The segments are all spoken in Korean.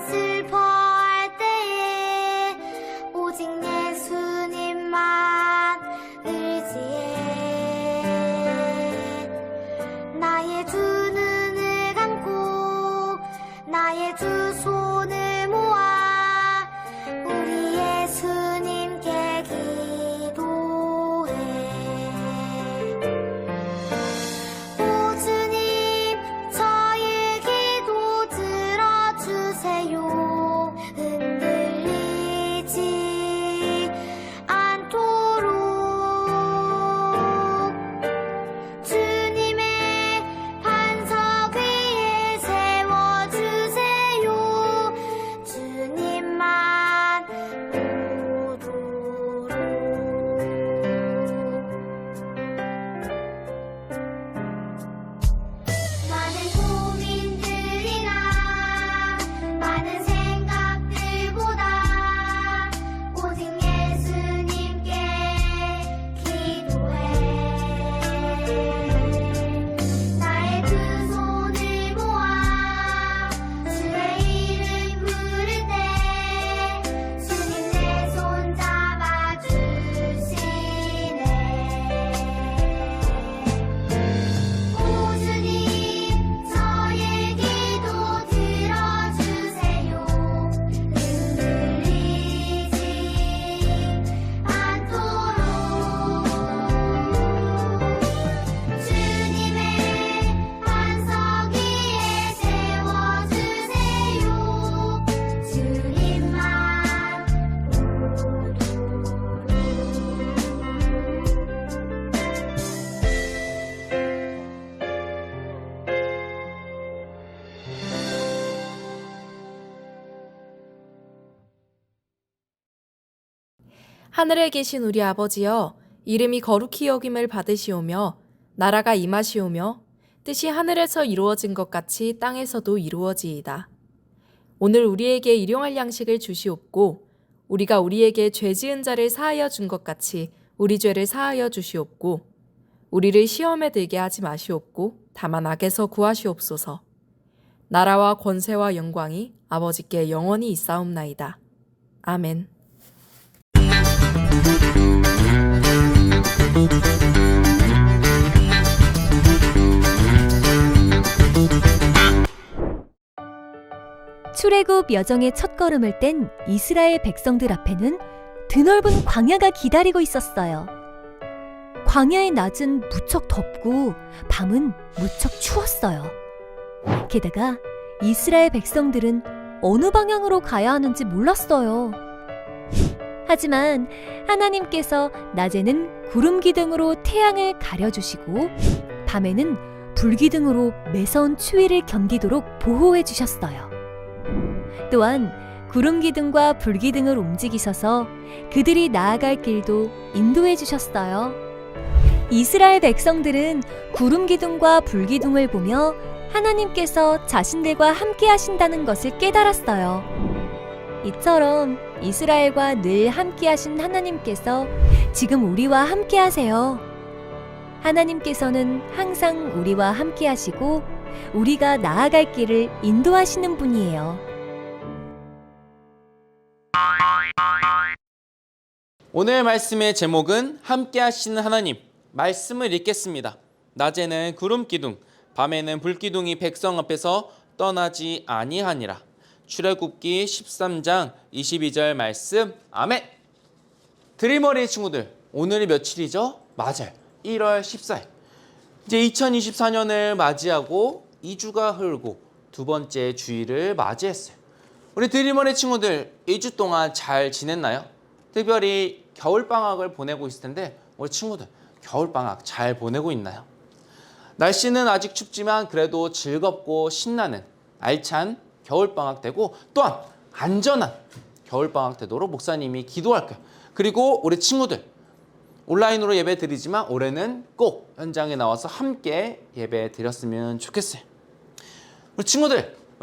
슬퍼할 때에 오직 예수님만 의지해. 나의 두 눈을 감고 나의 두 손을 모아 우리 예수님께 기도해. 오 주님, 저의 기도 들어주세요. 흔들리지 않도록 주님의 반석 위에 세워주세요. 주님만 보도록. 많은 고민들이나 많은 생각들보다 오직 예수님께 기도해. 나의 두 손을 모아 주의 이름 부를 때 주님 내 손 잡아주시네. 오 주님, 저의 기도 들어주세요. 흔들리지 않도록 주님의 반석 위에 세워주세요. 주님만 보도록. 하늘에 계신 우리 아버지여, 이름이 거룩히 여김을 받으시오며 나라가 임하시오며 뜻이 하늘에서 이루어진 것 같이 땅에서도 이루어지이다. 오늘 우리에게 일용할 양식을 주시옵고 우리가 우리에게 죄 지은 자를 사하여 준 것 같이 우리 죄를 사하여 주시옵고 우리를 시험에 들게 하지 마시옵고 다만 악에서 구하시옵소서. 나라와 권세와 영광이 아버지께 영원히 있사옵나이다. 아멘. 출애굽 여정의 첫걸음을 뗀 이스라엘 백성들 앞에는 드넓은 광야가 기다리고 있었어요. 광야의 낮은 무척 덥고 밤은 무척 추웠어요. 게다가 이스라엘 백성들은 어느 방향으로 가야 하는지 몰랐어요. 하지만 하나님께서 낮에는 구름 기둥으로 태양을 가려주시고 밤에는 불 기둥으로 매서운 추위를 견디도록 보호해 주셨어요. 또한 구름 기둥과 불 기둥을 움직이셔서 그들이 나아갈 길도 인도해 주셨어요. 이스라엘 백성들은 구름 기둥과 불 기둥을 보며 하나님께서 자신들과 함께 하신다는 것을 깨달았어요. 이처럼 이스라엘과 늘 함께 하신 하나님께서 지금 우리와 함께 하세요. 하나님께서는 항상 우리와 함께 하시고 우리가 나아갈 길을 인도하시는 분이에요. 오늘 말씀의 제목은 함께 하시는 하나님. 말씀을 읽겠습니다. 낮에는 구름 기둥, 밤에는 불 기둥이 백성 앞에서 떠나지 아니하니라. 출애굽기 13장 22절 말씀. 아멘. 드림어린이 친구들, 오늘이 며칠이죠? 맞아요. 1월 14일. 이제 2024년을 맞이하고 2주가 흐르고 두 번째 주일을 맞이했어요. 우리 드림어린 친구들 2주 동안 잘 지냈나요? 특별히 겨울방학을 보내고 있을 텐데 우리 친구들 겨울방학 잘 보내고 있나요? 날씨는 아직 춥지만 그래도 즐겁고 신나는 알찬 겨울방학 되고 또한 안전한 겨울방학 되도록 목사님이 기도할 거예요. 그리고 우리 친구들 온라인으로 예배 드리지만 올해는 꼭 현장에 나와서 함께 예배 드렸으면 좋겠어요. 우리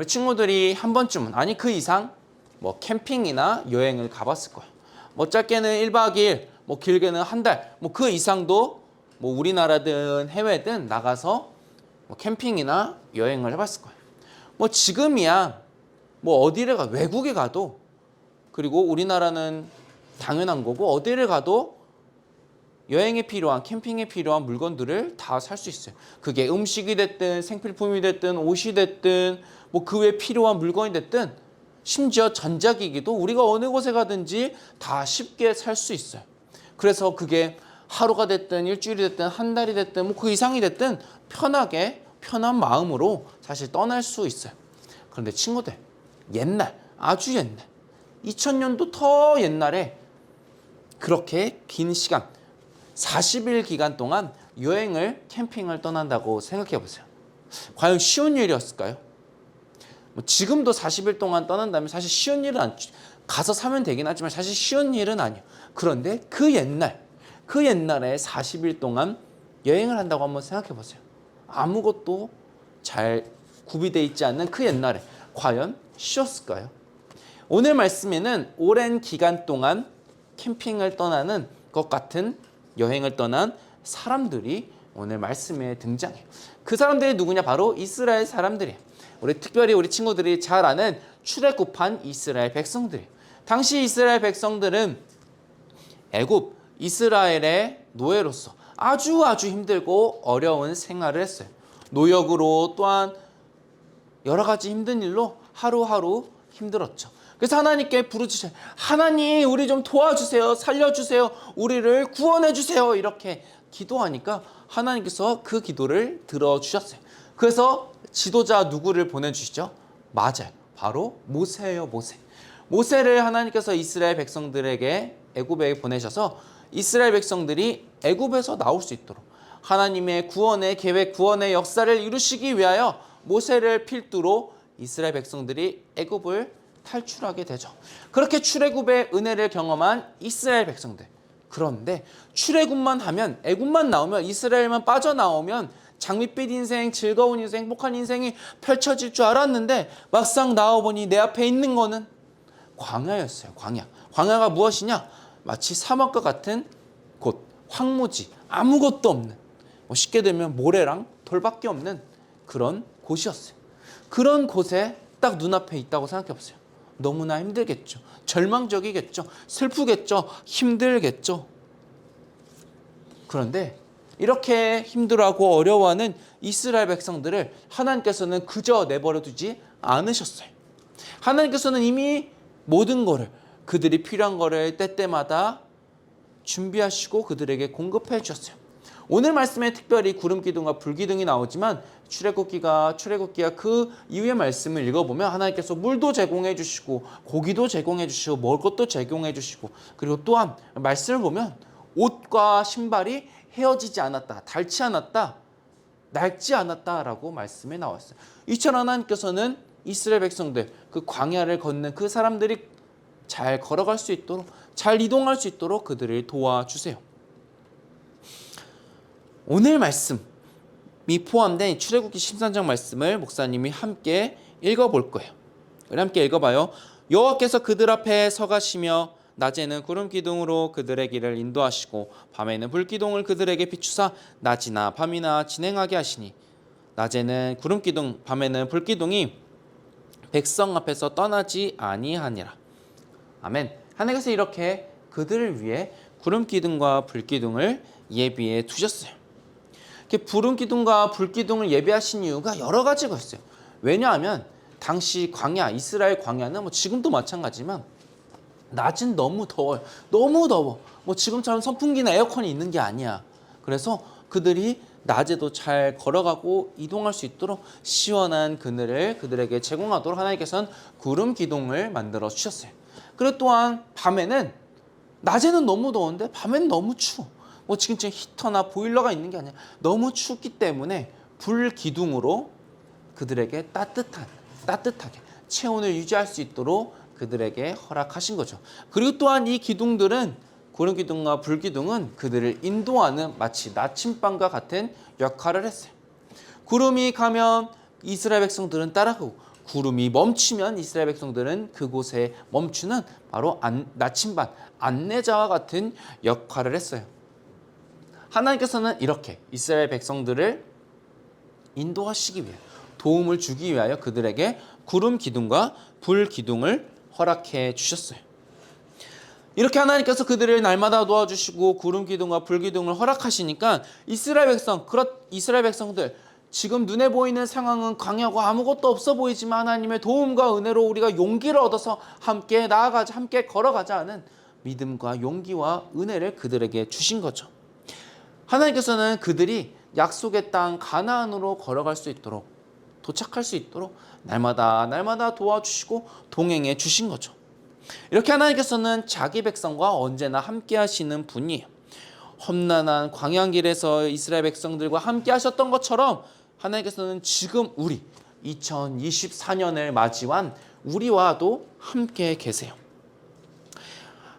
친구들이 한 번쯤은 아니 그 이상 뭐 캠핑이나 여행을 가봤을 거예요. 뭐 짧게는 1박 2일, 뭐 길게는 한 달, 뭐 그 이상도 뭐 우리나라든 해외든 나가서 뭐 캠핑이나 여행을 해봤을 거예요. 뭐 지금이야 뭐 어디를 가 외국에 가도 그리고 우리나라는 당연한 거고 어디를 가도 여행에 필요한 캠핑에 필요한 물건들을 다 살 수 있어요. 그게 음식이 됐든 생필품이 됐든 옷이 됐든 뭐 그 외에 필요한 물건이 됐든 심지어 전자기기도 우리가 어느 곳에 가든지 다 쉽게 살 수 있어요. 그래서 그게 하루가 됐든 일주일이 됐든 한 달이 됐든 뭐 그 이상이 됐든 편하게 편한 마음으로 사실 떠날 수 있어요. 그런데 친구들 옛날 아주 옛날 2000년도 더 옛날에 그렇게 긴 시간 40일 기간 동안 여행을 캠핑을 떠난다고 생각해 보세요. 과연 쉬운 일이었을까요? 뭐 지금도 40일 동안 떠난다면 사실 쉬운 일은 아니죠. 가서 사면 되긴 하지만 사실 쉬운 일은 아니에요. 그런데 그 옛날에 40일 동안 여행을 한다고 한번 생각해 보세요. 아무것도 잘 구비되어 있지 않는 그 옛날에 과연 쉬웠을까요? 오늘 말씀에는 오랜 기간 동안 캠핑을 떠나는 것 같은 여행을 떠난 사람들이 오늘 말씀에 등장해요. 그 사람들이 누구냐? 바로 이스라엘 사람들이에요. 특별히 우리 친구들이 잘 아는 출애굽한 이스라엘 백성들이에요. 당시 이스라엘 백성들은 애굽 이스라엘의 노예로서 아주 힘들고 어려운 생활을 했어요. 노역으로 또한 여러 가지 힘든 일로 하루하루 힘들었죠. 그래서 하나님께 부르짖어요. 하나님 우리 좀 도와주세요. 살려주세요. 우리를 구원해주세요. 이렇게 기도하니까 하나님께서 그 기도를 들어주셨어요. 그래서 지도자 누구를 보내주시죠? 맞아요. 바로 모세예요. 모세를 하나님께서 이스라엘 백성들에게 애굽에 보내셔서 이스라엘 백성들이 애굽에서 나올 수 있도록 하나님의 구원의 계획, 구원의 역사를 이루시기 위하여 모세를 필두로 이스라엘 백성들이 애굽을 탈출하게 되죠. 그렇게 출애굽의 은혜를 경험한 이스라엘 백성들. 그런데 출애굽만 하면 애굽만 나오면 이스라엘만 빠져나오면 장밋빛 인생, 즐거운 인생, 행복한 인생이 펼쳐질 줄 알았는데 막상 나와보니 내 앞에 있는 거는 광야였어요. 광야가 무엇이냐? 마치 사막과 같은 곳, 황무지, 아무것도 없는 쉽게 되면 모래랑 돌밖에 없는 그런 곳이었어요. 그런 곳에 딱 눈앞에 있다고 생각해 보세요. 너무나 힘들겠죠. 절망적이겠죠. 슬프겠죠. 힘들겠죠. 그런데 이렇게 힘들어하고 어려워하는 이스라엘 백성들을 하나님께서는 그저 내버려 두지 않으셨어요. 하나님께서는 이미 모든 거를 그들이 필요한 거를 때때마다 준비하시고 그들에게 공급해 주셨어요. 오늘 말씀에 특별히 구름기둥과 불기둥이 나오지만 출애굽기가 그 이후의 말씀을 읽어보면 하나님께서 물도 제공해 주시고 고기도 제공해 주시고 먹을 것도 제공해 주시고 그리고 또한 말씀을 보면 옷과 신발이 헤어지지 않았다, 닳지 않았다, 낡지 않았다라고 말씀에 나왔어요. 이처럼 하나님께서는 이스라엘 백성들, 그 광야를 걷는 그 사람들이 잘 걸어갈 수 있도록, 잘 이동할 수 있도록 그들을 도와주세요. 오늘 말씀이 포함된 출애굽기 13장 말씀을 목사님이 함께 읽어볼 거예요. 우리 함께 읽어봐요. 여호와께서 그들 앞에 서가시며 낮에는 구름 기둥으로 그들의 길을 인도하시고 밤에는 불 기둥을 그들에게 비추사 낮이나 밤이나 진행하게 하시니 낮에는 구름 기둥 밤에는 불 기둥이 백성 앞에서 떠나지 아니하니라. 아멘. 하나님께서 이렇게 그들을 위해 구름 기둥과 불 기둥을 예비해 두셨어요. 이렇게 구름 기둥과 불 기둥을 예비하신 이유가 여러 가지가 있어요. 왜냐하면 당시 광야, 이스라엘 광야는 지금도 마찬가지지만 낮은 너무 더워요. 너무 더워. 지금처럼 선풍기나 에어컨이 있는 게 아니야. 그래서 그들이 낮에도 잘 걸어가고 이동할 수 있도록 시원한 그늘을 그들에게 제공하도록 하나님께서는 구름 기둥을 만들어 주셨어요. 그리고 또한 밤에는 낮에는 너무 더운데 밤에는 너무 추워. 지금처럼 히터나 보일러가 있는 게 아니라 너무 춥기 때문에 불 기둥으로 그들에게 따뜻하게 체온을 유지할 수 있도록 그들에게 허락하신 거죠. 그리고 또한 이 기둥들은 구름 기둥과 불 기둥은 그들을 인도하는 마치 나침반과 같은 역할을 했어요. 구름이 가면 이스라엘 백성들은 따라가고 구름이 멈추면 이스라엘 백성들은 그곳에 멈추는 바로 나침반, 안내자와 같은 역할을 했어요. 하나님께서는 이렇게 이스라엘 백성들을 인도하시기 위해 도움을 주기 위하여 그들에게 구름 기둥과 불기둥을 허락해 주셨어요. 이렇게 하나님께서 그들을 날마다 도와주시고 구름 기둥과 불 기둥을 허락하시니까 이스라엘 백성들 지금 눈에 보이는 상황은 광야고 아무것도 없어 보이지만 하나님의 도움과 은혜로 우리가 용기를 얻어서 함께 나아가자, 함께 걸어가자 하는 믿음과 용기와 은혜를 그들에게 주신 거죠. 하나님께서는 그들이 약속의 땅 가나안으로 걸어갈 수 있도록, 도착할 수 있도록 날마다 도와주시고 동행해 주신 거죠. 이렇게 하나님께서는 자기 백성과 언제나 함께 하시는 분이에요. 험난한 광야길에서 이스라엘 백성들과 함께 하셨던 것처럼 하나님께서는 지금 우리 2024년을 맞이한 우리와도 함께 계세요.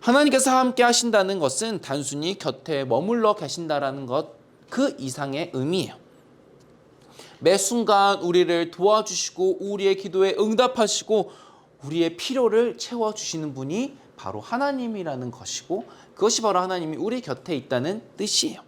하나님께서 함께 하신다는 것은 단순히 곁에 머물러 계신다라는 것, 그 이상의 의미예요. 매 순간 우리를 도와주시고 우리의 기도에 응답하시고 우리의 필요를 채워주시는 분이 바로 하나님이라는 것이고, 그것이 바로 하나님이 우리 곁에 있다는 뜻이에요.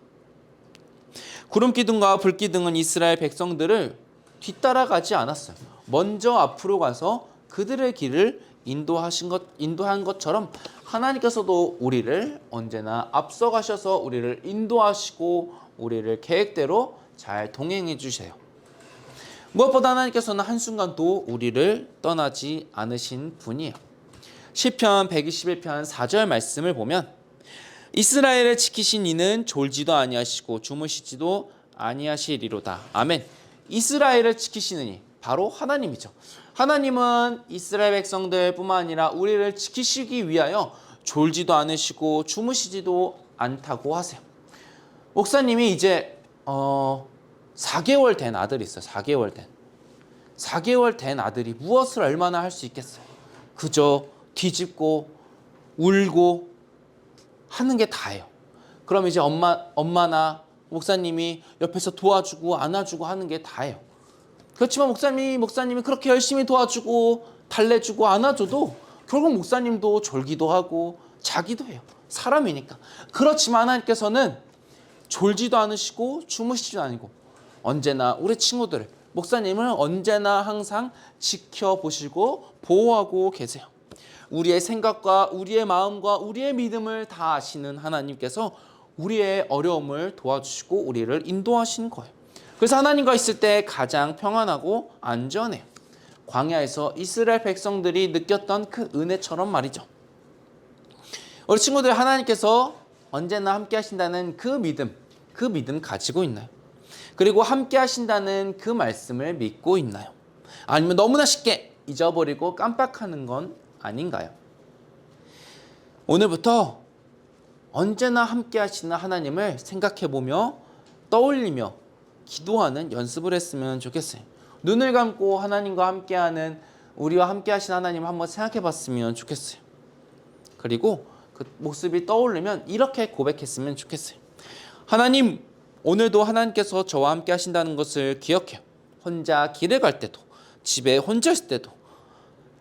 구름기둥과 불기둥은 이스라엘 백성들을 뒤따라가지 않았어요. 먼저 앞으로 가서 그들의 길을 인도한 것처럼 하나님께서도 우리를 언제나 앞서가셔서 우리를 인도하시고 우리를 계획대로 잘 동행해 주세요. 무엇보다 하나님께서는 한순간도 우리를 떠나지 않으신 분이에요. 시편 121편 4절 말씀을 보면 이스라엘을 지키신 이는 졸지도 아니하시고 주무시지도 아니하시리로다. 아멘. 이스라엘을 지키시는 이, 바로 하나님이죠. 하나님은 이스라엘 백성들뿐만 아니라 우리를 지키시기 위하여 졸지도 않으시고 주무시지도 않다고 하세요. 목사님이 이제 4개월 된 아들이 있어요. 4개월 된 아들이 무엇을 얼마나 할 수 있겠어요? 그저 뒤집고 울고 하는 게 다예요. 그럼 이제 엄마나 목사님이 옆에서 도와주고 안아주고 하는 게 다예요. 그렇지만 목사님이 그렇게 열심히 도와주고 달래주고 안아줘도 결국 목사님도 졸기도 하고 자기도 해요. 사람이니까. 그렇지만 하나님께서는 졸지도 않으시고 주무시지도 않고 언제나 우리 친구들을, 목사님을 언제나 항상 지켜보시고 보호하고 계세요. 우리의 생각과 우리의 마음과 우리의 믿음을 다 아시는 하나님께서 우리의 어려움을 도와주시고 우리를 인도하시는 거예요. 그래서 하나님과 있을 때 가장 평안하고 안전해요. 광야에서 이스라엘 백성들이 느꼈던 그 은혜처럼 말이죠. 우리 친구들, 하나님께서 언제나 함께 하신다는 그 믿음 가지고 있나요? 그리고 함께 하신다는 그 말씀을 믿고 있나요? 아니면 너무나 쉽게 잊어버리고 깜빡하는 건 아닌가요? 오늘부터 언제나 함께 하시는 하나님을 생각해보며 떠올리며 기도하는 연습을 했으면 좋겠어요. 눈을 감고 하나님과 함께하는, 우리와 함께 하신 하나님을 한번 생각해봤으면 좋겠어요. 그리고 그 모습이 떠오르면 이렇게 고백했으면 좋겠어요. 하나님, 오늘도 하나님께서 저와 함께 하신다는 것을 기억해요. 혼자 길을 갈 때도, 집에 혼자 있을 때도,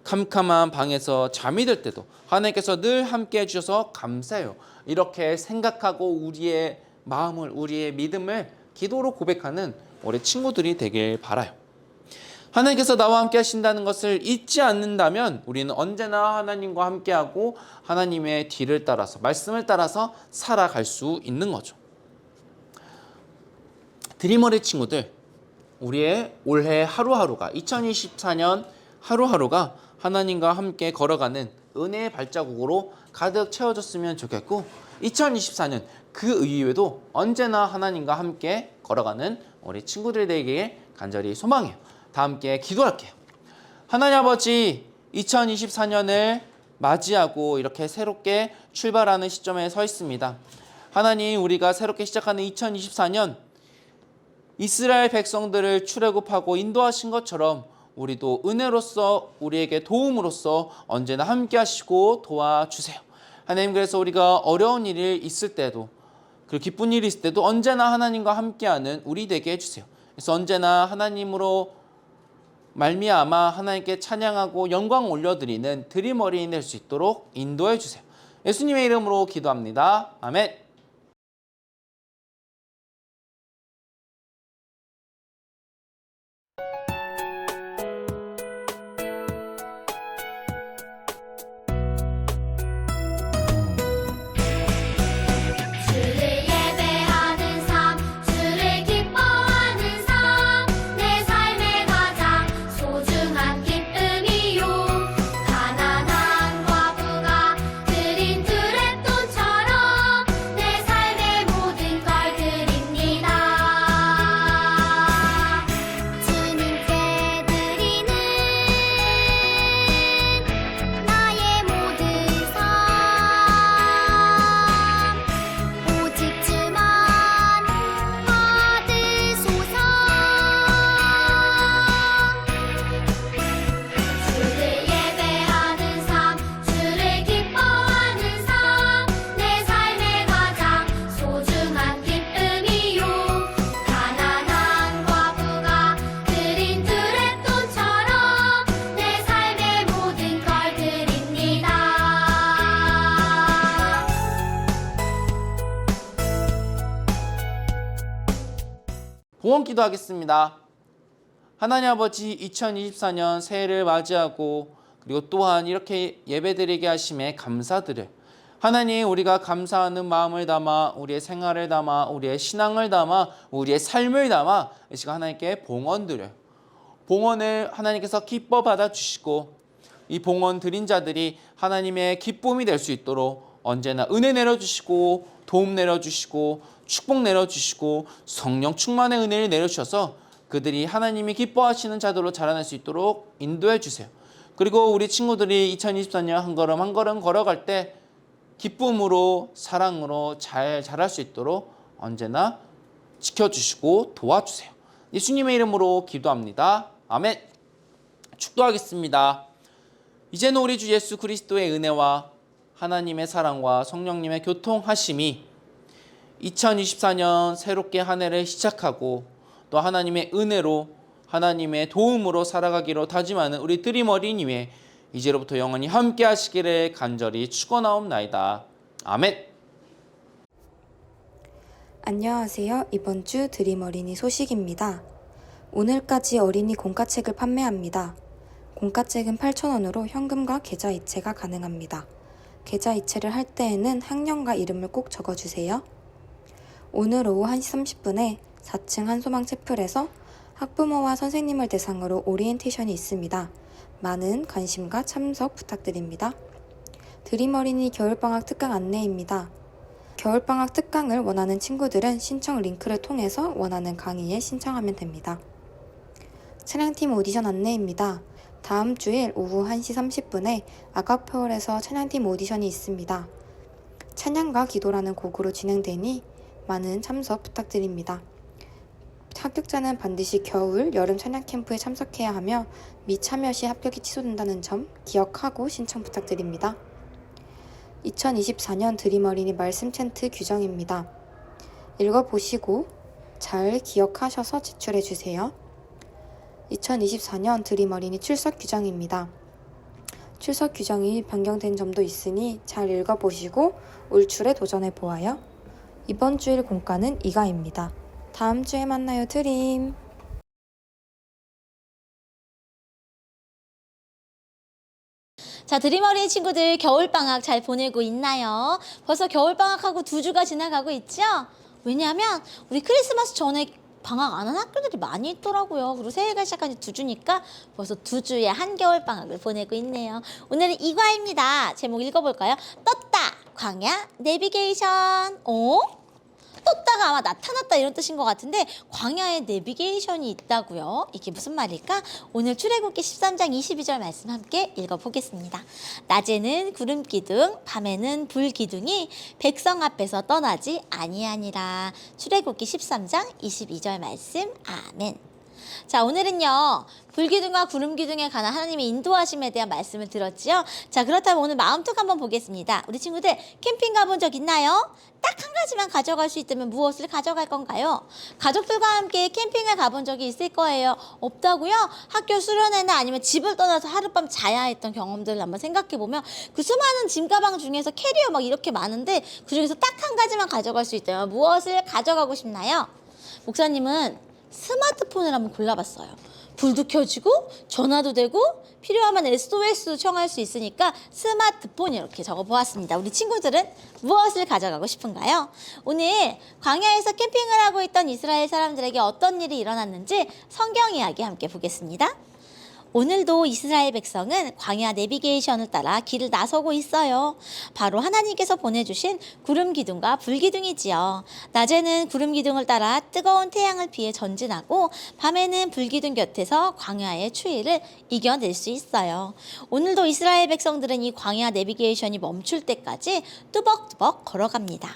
캄캄한 방에서 잠이 들 때도 하나님께서 늘 함께 해주셔서 감사해요. 이렇게 생각하고 우리의 마음을, 우리의 믿음을 기도로 고백하는 우리 친구들이 되길 바라요. 하나님께서 나와 함께 하신다는 것을 잊지 않는다면 우리는 언제나 하나님과 함께하고 하나님의 뒤를 따라서, 말씀을 따라서 살아갈 수 있는 거죠. 드림어리 친구들, 우리의 올해 하루하루가, 2024년 하루하루가 하나님과 함께 걸어가는 은혜의 발자국으로 가득 채워졌으면 좋겠고, 2024년 그 이후에도 언제나 하나님과 함께 걸어가는 우리 친구들이 되기를 간절히 소망해요. 다 함께 기도할게요. 하나님 아버지, 2024년을 맞이하고 이렇게 새롭게 출발하는 시점에 서 있습니다. 하나님, 우리가 새롭게 시작하는 2024년, 이스라엘 백성들을 출애굽하고 인도하신 것처럼 우리도 은혜로서, 우리에게 도움으로써 언제나 함께 하시고 도와주세요. 하나님, 그래서 우리가 어려운 일이 있을 때도, 그 기쁜 일이 있을 때도 언제나 하나님과 함께하는 우리 되게 해주세요. 그래서 언제나 하나님으로 말미암아 하나님께 찬양하고 영광 올려드리는 드림어린이 될 수 있도록 인도해 주세요. 예수님의 이름으로 기도합니다. 아멘. 봉헌 기도하겠습니다. 하나님 아버지, 2024년 새해를 맞이하고 그리고 또한 이렇게 예배드리게 하심에 감사드려요. 하나님, 우리가 감사하는 마음을 담아 우리의 생활을 담아 우리의 신앙을 담아 우리의 삶을 담아 이 시간 하나님께 봉헌 드려요. 봉헌을 하나님께서 기뻐 받아주시고 이 봉헌 드린 자들이 하나님의 기쁨이 될 수 있도록 언제나 은혜 내려주시고 도움 내려주시고 축복 내려주시고 성령 충만의 은혜를 내려주셔서 그들이 하나님이 기뻐하시는 자들로 자라날 수 있도록 인도해 주세요. 그리고 우리 친구들이 2024년 한 걸음 한 걸음 걸어갈 때 기쁨으로 사랑으로 잘 자랄 수 있도록 언제나 지켜주시고 도와주세요. 예수님의 이름으로 기도합니다. 아멘. 축도하겠습니다. 이제는 우리 주 예수 그리스도의 은혜와 하나님의 사랑과 성령님의 교통하심이 2024년 새롭게 한 해를 시작하고 또 하나님의 은혜로 하나님의 도움으로 살아가기로 다짐하는 우리 드림 어린이회 이제로부터 영원히 함께 하시기를 간절히 축원하옵나이다. 아멘. 안녕하세요. 이번 주 드림 어린이 소식입니다. 오늘까지 어린이 공과책을 판매합니다. 공과책은 8,000원으로 현금과 계좌 이체가 가능합니다. 계좌 이체를 할 때에는 학년과 이름을 꼭 적어주세요. 오늘 오후 1시 30분에 4층 한소망 채플에서 학부모와 선생님을 대상으로 오리엔테이션이 있습니다. 많은 관심과 참석 부탁드립니다. 드림 어린이 겨울방학 특강 안내입니다. 겨울방학 특강을 원하는 친구들은 신청 링크를 통해서 원하는 강의에 신청하면 됩니다. 찬양팀 오디션 안내입니다. 다음 주일 오후 1시 30분에 아가페올에서 찬양팀 오디션이 있습니다. 찬양과 기도라는 곡으로 진행되니 많은 참석 부탁드립니다. 합격자는 반드시 겨울, 여름 찬양 캠프에 참석해야 하며 미참여 시 합격이 취소된다는 점 기억하고 신청 부탁드립니다. 2024년 드림 어린이 말씀 챈트 규정입니다. 읽어보시고 잘 기억하셔서 제출해주세요. 2024년 드림 어린이 출석 규정입니다. 출석 규정이 변경된 점도 있으니 잘 읽어보시고 올출에 도전해보아요. 이번 주일 공과는 이가입니다. 다음 주에 만나요, 드림. 자, 드림 어린이 친구들 겨울방학 잘 보내고 있나요? 벌써 겨울방학하고 2주가 지나가고 있죠? 왜냐하면 우리 크리스마스 전에 방학 안 한 학교들이 많이 있더라고요. 그리고 새해가 시작한 지 2주니까 벌써 2주의 한겨울 방학을 보내고 있네요. 오늘은 이과입니다. 제목 읽어볼까요? 떴다! 광야 내비게이션. 떴다가 아마 나타났다 이런 뜻인 것 같은데 광야에 내비게이션이 있다고요. 이게 무슨 말일까? 오늘 출애굽기 13장 22절 말씀 함께 읽어보겠습니다. 낮에는 구름 기둥, 밤에는 불 기둥이 백성 앞에서 떠나지 아니하니라. 출애굽기 13장 22절 말씀. 아멘. 자, 오늘은요 불기둥과 구름기둥에 관한 하나님의 인도하심에 대한 말씀을 들었지요. 자, 그렇다면 오늘 마음톡 한번 보겠습니다. 우리 친구들 캠핑 가본 적 있나요? 딱 한 가지만 가져갈 수 있다면 무엇을 가져갈 건가요? 가족들과 함께 캠핑을 가본 적이 있을 거예요. 없다고요? 학교 수련회나 아니면 집을 떠나서 하룻밤 자야 했던 경험들을 한번 생각해보면 그 수많은 짐 가방 중에서 캐리어 막 이렇게 많은데 그중에서 딱 한 가지만 가져갈 수 있다면 무엇을 가져가고 싶나요? 목사님은 스마트폰을 한번 골라봤어요. 불도 켜지고 전화도 되고 필요하면 SOS 청할 수 있으니까 스마트폰 이렇게 적어보았습니다. 우리 친구들은 무엇을 가져가고 싶은가요? 오늘 광야에서 캠핑을 하고 있던 이스라엘 사람들에게 어떤 일이 일어났는지 성경 이야기 함께 보겠습니다. 오늘도 이스라엘 백성은 광야 내비게이션을 따라 길을 나서고 있어요. 바로 하나님께서 보내주신 구름 기둥과 불 기둥이지요. 낮에는 구름 기둥을 따라 뜨거운 태양을 피해 전진하고 밤에는 불 기둥 곁에서 광야의 추위를 이겨낼 수 있어요. 오늘도 이스라엘 백성들은 이 광야 내비게이션이 멈출 때까지 뚜벅뚜벅 걸어갑니다.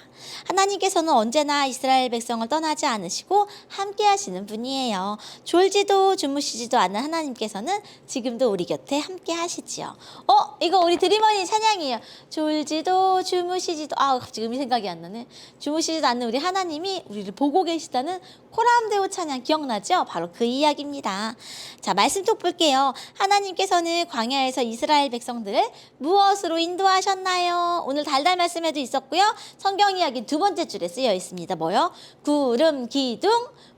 하나님께서는 언제나 이스라엘 백성을 떠나지 않으시고 함께 하시는 분이에요. 졸지도 주무시지도 않는 하나님께서는 지금도 우리 곁에 함께 하시지요. 이거 우리 드림어린이 찬양이에요. 졸지도 주무시지도 갑자기 생각이 안 나네. 주무시지도 않는 우리 하나님이 우리를 보고 계시다는 코람데오 찬양 기억나죠? 바로 그 이야기입니다. 자, 말씀톡 볼게요. 하나님께서는 광야에서 이스라엘 백성들을 무엇으로 인도하셨나요? 오늘 달달 말씀에도 있었고요. 성경 이야기 두 번째 줄에 쓰여 있습니다. 뭐요? 구름, 기둥,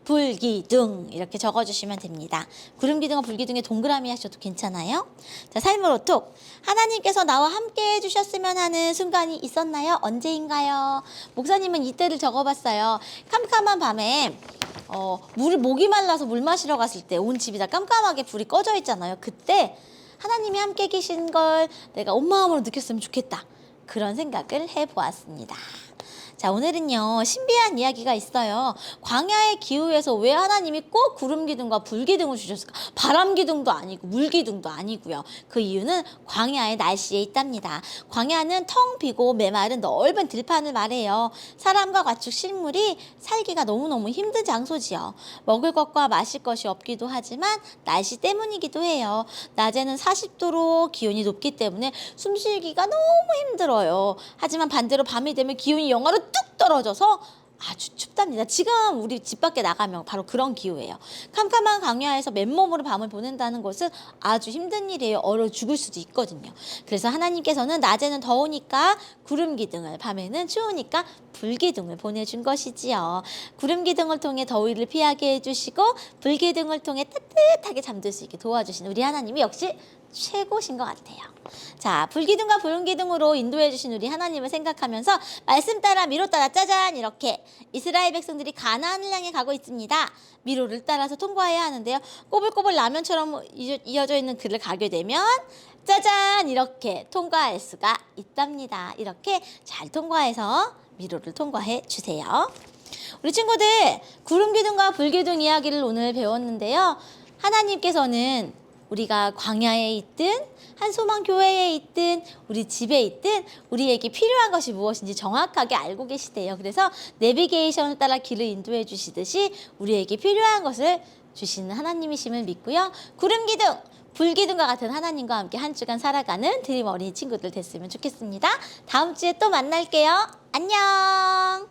불기둥 이렇게 적어주시면 됩니다. 구름기둥과 불기둥에 동그라미 하셔도 괜찮아요. 자, 삶으로 톡. 하나님께서 나와 함께 해주셨으면 하는 순간이 있었나요? 언제인가요? 목사님은 이때를 적어봤어요. 캄캄한 밤에 목이 말라서 물 마시러 갔을 때 온 집이 다 깜깜하게 불이 꺼져 있잖아요. 그때 하나님이 함께 계신 걸 내가 온 마음으로 느꼈으면 좋겠다. 그런 생각을 해보았습니다. 자, 오늘은요 신비한 이야기가 있어요. 광야의 기후에서 왜 하나님이 꼭 구름기둥과 불기둥을 주셨을까? 바람기둥도 아니고 물기둥도 아니고요. 그 이유는 광야의 날씨에 있답니다. 광야는 텅 비고 메마른 넓은 들판을 말해요. 사람과 가축 식물이 살기가 너무너무 힘든 장소지요. 먹을 것과 마실 것이 없기도 하지만 날씨 때문이기도 해요. 낮에는 40도로 기온이 높기 때문에 숨쉬기가 너무 힘들어요. 하지만 반대로 밤이 되면 기온이 영하로 뚝 떨어져서 아주 춥답니다. 지금 우리 집 밖에 나가면 바로 그런 기후예요. 캄캄한 광야에서 맨몸으로 밤을 보낸다는 것은 아주 힘든 일이에요. 얼어 죽을 수도 있거든요. 그래서 하나님께서는 낮에는 더우니까 구름기둥을, 밤에는 추우니까 불기둥을 보내준 것이지요. 구름기둥을 통해 더위를 피하게 해주시고 불기둥을 통해 따뜻하게 잠들 수 있게 도와주신 우리 하나님이 역시 최고신 것 같아요. 자, 불기둥과 불기둥으로 인도해 주신 우리 하나님을 생각하면서 말씀 따라 미로 따라 짜잔 이렇게 이스라엘 백성들이 가나안을 향해 가고 있습니다. 미로를 따라서 통과해야 하는데요. 꼬불꼬불 라면처럼 이어져 있는 길을 가게 되면 짜잔 이렇게 통과할 수가 있답니다. 이렇게 잘 통과해서 미로를 통과해 주세요. 우리 친구들 구름기둥과 불기둥 이야기를 오늘 배웠는데요. 하나님께서는 우리가 광야에 있든 한 소망 교회에 있든 우리 집에 있든 우리에게 필요한 것이 무엇인지 정확하게 알고 계시대요. 그래서 내비게이션을 따라 길을 인도해 주시듯이 우리에게 필요한 것을 주시는 하나님이심을 믿고요. 구름기둥, 불기둥과 같은 하나님과 함께 한 주간 살아가는 드림 어린이 친구들 됐으면 좋겠습니다. 다음 주에 또 만날게요. 안녕.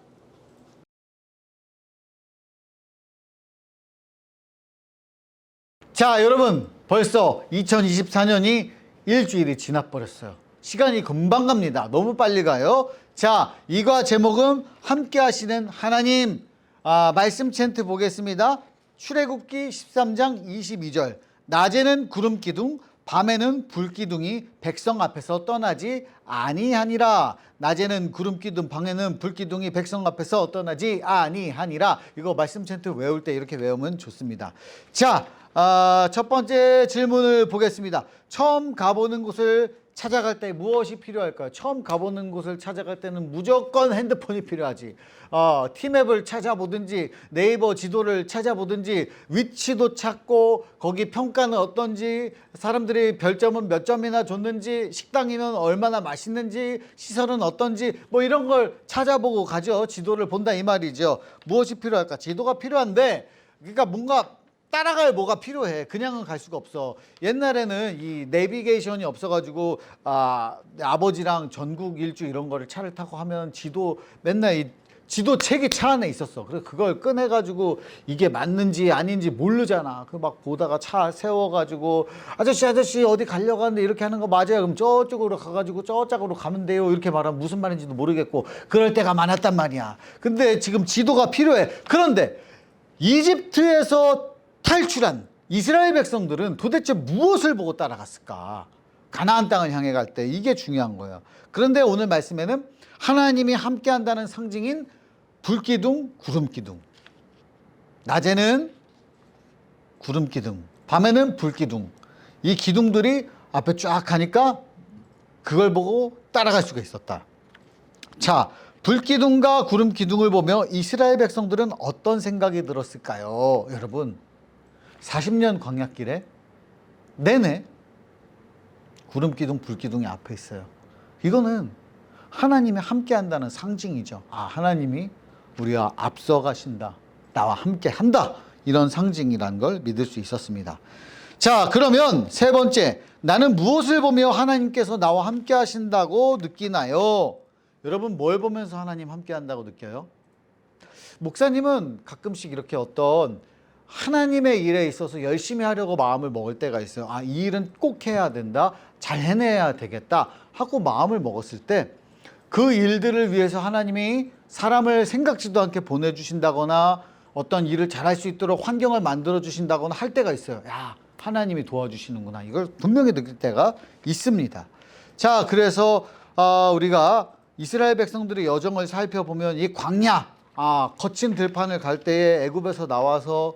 자, 여러분, 벌써 2024년이 일주일이 지나버렸어요. 시간이 금방 갑니다. 너무 빨리 가요. 자, 이거 제목은 함께 하시는 하나님. 말씀 챈트 보겠습니다. 출애굽기 13장 22절. 낮에는 구름기둥, 밤에는 불기둥이 백성 앞에서 떠나지 아니하니라. 낮에는 구름기둥, 밤에는 불기둥이 백성 앞에서 떠나지 아니하니라. 이거 말씀 챈트 외울 때 이렇게 외우면 좋습니다. 자, 첫 번째 질문을 보겠습니다. 처음 가보는 곳을 찾아갈 때 무엇이 필요할까요? 처음 가보는 곳을 찾아갈 때는 무조건 핸드폰이 필요하지. 티맵을 찾아보든지 네이버 지도를 찾아보든지 위치도 찾고 거기 평가는 어떤지 사람들이 별점은 몇 점이나 줬는지 식당이면 얼마나 맛있는지 시설은 어떤지 뭐 이런 걸 찾아보고 가죠. 지도를 본다 이 말이죠. 무엇이 필요할까? 지도가 필요한데 그러니까 뭔가 따라갈 뭐가 필요해. 그냥은 갈 수가 없어. 옛날에는 이 내비게이션이 없어가지고 아버지랑 전국 일주 이런 거를 차를 타고 하면 지도 맨날 이 지도 책이 차 안에 있었어. 그래서 그걸 꺼내가지고 이게 맞는지 아닌지 모르잖아. 그 막 보다가 차 세워가지고 아저씨 어디 가려고 하는데 이렇게 하는 거 맞아요? 그럼 저쪽으로 가가지고 저쪽으로 가면 돼요. 이렇게 말하면 무슨 말인지도 모르겠고 그럴 때가 많았단 말이야. 근데 지금 지도가 필요해. 그런데 이집트에서 탈출한 이스라엘 백성들은 도대체 무엇을 보고 따라갔을까? 가나안 땅을 향해 갈 때 이게 중요한 거예요. 그런데 오늘 말씀에는 하나님이 함께 한다는 상징인 불기둥, 구름기둥. 낮에는 구름기둥, 밤에는 불기둥. 이 기둥들이 앞에 쫙 가니까 그걸 보고 따라갈 수가 있었다. 자, 불기둥과 구름기둥을 보며 이스라엘 백성들은 어떤 생각이 들었을까요? 여러분, 40년 광야길에 내내 구름기둥, 불기둥이 앞에 있어요. 이거는 하나님이 함께 한다는 상징이죠. 하나님이 우리와 앞서 가신다. 나와 함께 한다. 이런 상징이라는 걸 믿을 수 있었습니다. 자, 그러면 세 번째, 나는 무엇을 보며 하나님께서 나와 함께 하신다고 느끼나요? 여러분, 뭘 보면서 하나님 함께 한다고 느껴요? 목사님은 가끔씩 이렇게 어떤 하나님의 일에 있어서 열심히 하려고 마음을 먹을 때가 있어요. 이 일은 꼭 해야 된다. 잘 해내야 되겠다. 하고 마음을 먹었을 때 그 일들을 위해서 하나님이 사람을 생각지도 않게 보내주신다거나 어떤 일을 잘할 수 있도록 환경을 만들어 주신다거나 할 때가 있어요. 야, 하나님이 도와주시는구나. 이걸 분명히 느낄 때가 있습니다. 자, 그래서 우리가 이스라엘 백성들의 여정을 살펴보면 이 광야, 거친 들판을 갈 때에 애굽에서 나와서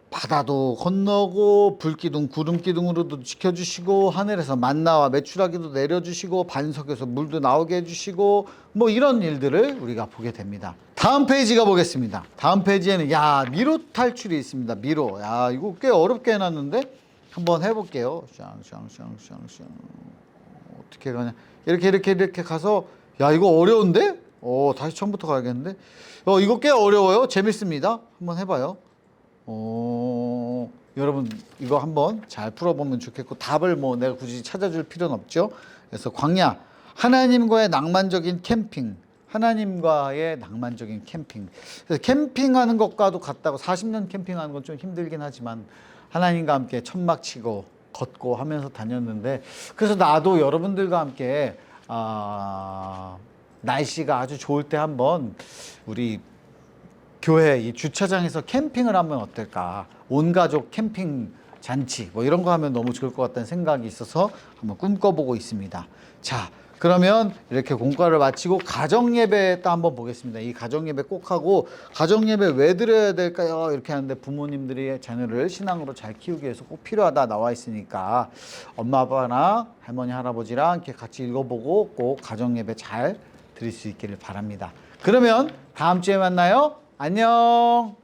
바다도 건너고 불기둥, 구름기둥으로도 지켜주시고 하늘에서 만나와 메추라기도 내려주시고 반석에서 물도 나오게 해주시고 뭐 이런 일들을 우리가 보게 됩니다. 다음 페이지 가보겠습니다. 다음 페이지에는 미로 탈출이 있습니다. 미로. 이거 꽤 어렵게 해놨는데 한번 해볼게요. 샹샹샹샹샹 어떻게 가냐. 이렇게 가서 이거 어려운데? 다시 처음부터 가야겠는데? 이거 꽤 어려워요. 재밌습니다. 한번 해봐요. 여러분 이거 한번 잘 풀어보면 좋겠고 답을 뭐 내가 굳이 찾아줄 필요는 없죠. 그래서 광야, 하나님과의 낭만적인 캠핑. 하나님과의 낭만적인 캠핑. 그래서 캠핑하는 것과도 같다고 40년 캠핑하는 건 좀 힘들긴 하지만 하나님과 함께 천막 치고 걷고 하면서 다녔는데 그래서 나도 여러분들과 함께 날씨가 아주 좋을 때 한번 우리 교회 이 주차장에서 캠핑을 하면 어떨까? 온 가족 캠핑 잔치 뭐 이런 거 하면 너무 좋을 것 같다는 생각이 있어서 한번 꿈꿔보고 있습니다. 자, 그러면 이렇게 공과를 마치고 가정 예배 또 한번 보겠습니다. 이 가정 예배 꼭 하고 가정 예배 왜 드려야 될까요? 이렇게 하는데 부모님들이 자녀를 신앙으로 잘 키우기 위해서 꼭 필요하다 나와 있으니까 엄마 아빠나 할머니 할아버지랑 이렇게 같이 읽어보고 꼭 가정 예배 잘 드릴 수 있기를 바랍니다. 그러면 다음 주에 만나요. 안녕.